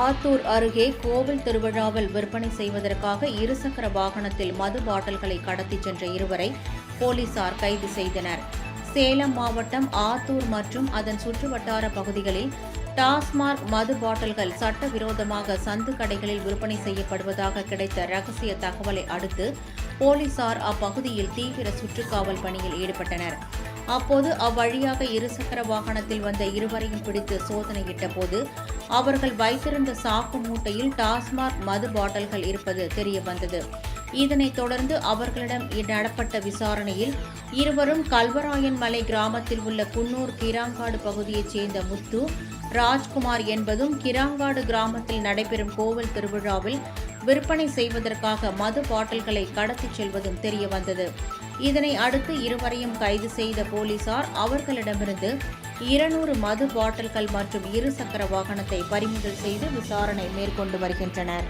ஆத்தூர் அருகே கோவில் திருவிழாவில் விற்பனை செய்வதற்காக இருசக்கர வாகனத்தில் மது பாட்டில்களை கடத்திச் சென்ற இருவரை போலீசார் கைது செய்தனர். சேலம் மாவட்டம் ஆத்தூர் மற்றும் அதன் சுற்றுவட்டார பகுதிகளில் டாஸ்மாக் மது பாட்டில்கள் சட்டவிரோதமாக சந்து கடைகளில் விற்பனை செய்யப்படுவதாக கிடைத்த ரகசிய தகவலை அடுத்து போலீசார் அப்பகுதியில் தீவிர சுற்றுக்காவல் பணியில் ஈடுபட்டனர். அப்போது அவ்வழியாக இருசக்கர வாகனத்தில் வந்த இருவரையும் பிடித்து சோதனையிட்ட போது அவர்கள் வைத்திருந்த சாக்கு மூட்டையில் டாஸ்மாக் மது பாட்டில்கள் இருப்பது தெரியவந்தது. இதனைத் தொடர்ந்து அவர்களிடம் நடப்பட்ட விசாரணையில் இருவரும் கல்வராயன் மலை கிராமத்தில் உள்ள குன்னூர் கிராங்காடு பகுதியைச் சேர்ந்த முத்து, ராஜ்குமார் என்பதும் கிராங்காடு கிராமத்தில் நடைபெறும் கோவில் திருவிழாவில் விற்பனை செய்வதற்காக மது பாட்டில்களை கடத்திச் செல்வதும் தெரியவந்தது. இதனை அடுத்து இருவரையும் கைது செய்த போலீசார் அவர்களிடமிருந்து 200 மது பாட்டில்கள் மற்றும் இருசக்கர வாகனத்தை பறிமுதல் செய்து விசாரணை மேற்கொண்டு வருகின்றனர்.